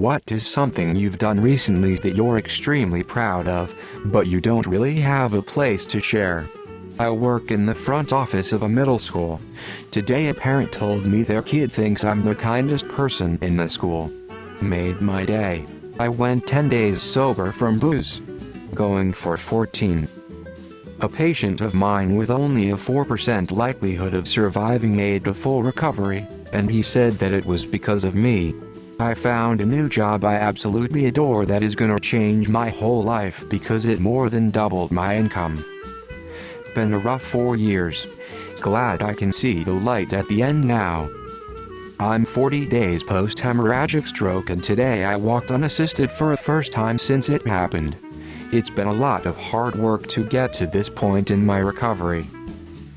What is something you've done recently that you're extremely proud of, but you don't really have a place to share? I work in the front office of a middle school. Today a parent told me their kid thinks I'm the kindest person in the school. Made my day. I went 10 days sober from booze. Going for 14. A patient of mine with only a 4% likelihood of surviving made a full recovery, and he said that it was because of me. I found a new job I absolutely adore that is gonna change my whole life because it more than doubled my income. Been a rough 4 years. Glad I can see the light at the end now. I'm 40 days post-hemorrhagic stroke and today I walked unassisted for the first time since it happened. It's been a lot of hard work to get to this point in my recovery.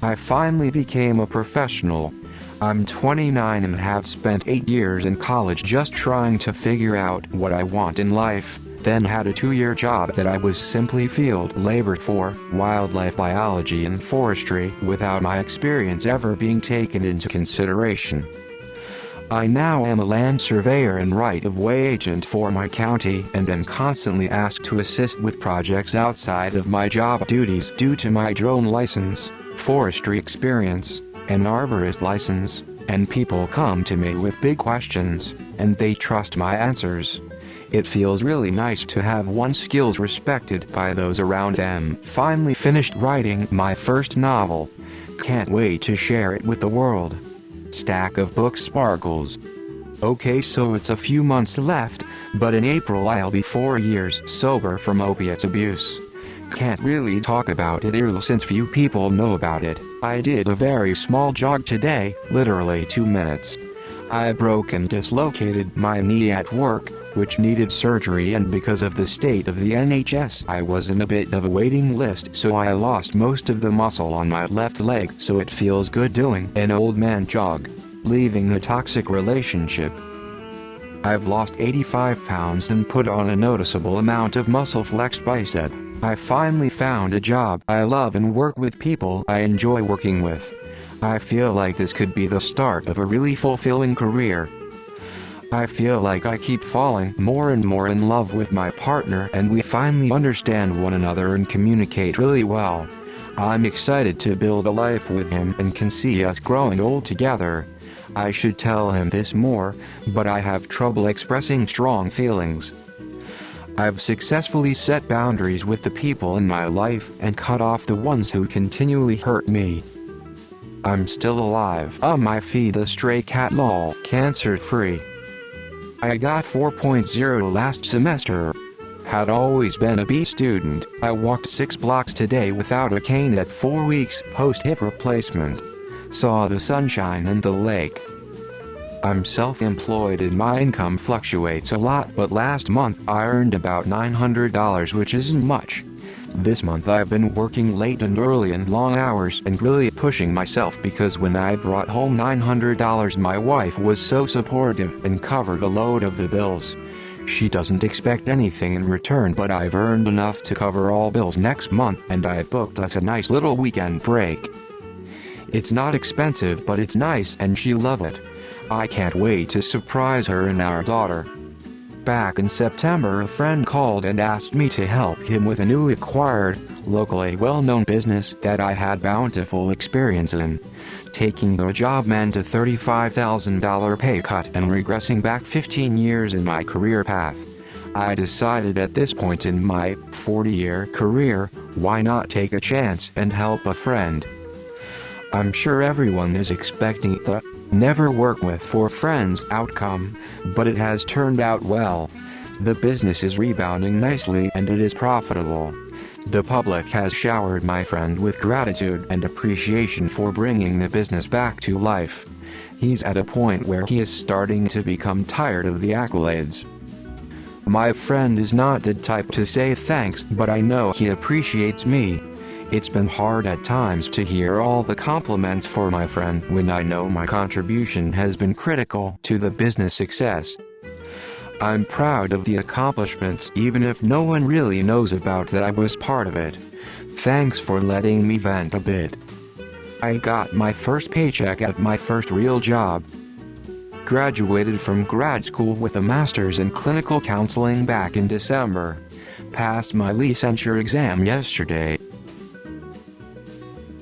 I finally became a professional. I'm 29 and have spent 8 years in college just trying to figure out what I want in life, then had a 2-year job that I was simply field labor for, wildlife biology and forestry, without my experience ever being taken into consideration. I now am a land surveyor and right-of-way agent for my county and am constantly asked to assist with projects outside of my job duties due to my drone license, forestry experience, and arborist license, and people come to me with big questions, and they trust my answers. It feels really nice to have one's skills respected by those around them. Finally finished writing my first novel. Can't wait to share it with the world. Stack of books sparkles. Okay, so it's a few months left, but in April I'll be 4 years sober from opiate abuse. Can't really talk about it here since few people know about it. I did a very small jog today, literally 2 minutes. I broke and dislocated my knee at work, which needed surgery, and because of the state of the NHS I was in a bit of a waiting list, so I lost most of the muscle on my left leg, so it feels good doing an old man jog. Leaving a toxic relationship. I've lost 85 pounds and put on a noticeable amount of muscle flexed bicep. I finally found a job I love and work with people I enjoy working with. I feel like this could be the start of a really fulfilling career. I feel like I keep falling more and more in love with my partner and we finally understand one another and communicate really well. I'm excited to build a life with him and can see us growing old together. I should tell him this more, but I have trouble expressing strong feelings. I've successfully set boundaries with the people in my life and cut off the ones who continually hurt me. I'm still alive. My feed a stray cat lol. Cancer free. I got 4.0 last semester. Had always been a B student. I walked 6 blocks today without a cane at 4 weeks post-hip replacement. Saw the sunshine and the lake. I'm self-employed and my income fluctuates a lot, but last month I earned about $900, which isn't much. This month I've been working late and early and long hours and really pushing myself because when I brought home $900 my wife was so supportive and covered a load of the bills. She doesn't expect anything in return, but I've earned enough to cover all bills next month and I booked us a nice little weekend break. It's not expensive but it's nice and she loves it. I can't wait to surprise her and our daughter. Back in September a friend called and asked me to help him with a newly acquired, locally well-known business that I had bountiful experience in. Taking the job meant a $35,000 pay cut and regressing back 15 years in my career path. I decided at this point in my 40-year career, why not take a chance and help a friend? I'm sure everyone is expecting the never work with for friends outcome, but it has turned out well. The business is rebounding nicely and it is profitable. The public has showered my friend with gratitude and appreciation for bringing the business back to life. He's at a point where he is starting to become tired of the accolades. My friend is not the type to say thanks, but I know he appreciates me. It's been hard at times to hear all the compliments for my friend when I know my contribution has been critical to the business success. I'm proud of the accomplishments even if no one really knows about that I was part of it. Thanks for letting me vent a bit. I got my first paycheck at my first real job. Graduated from grad school with a master's in clinical counseling back in December. Passed my licensure exam yesterday.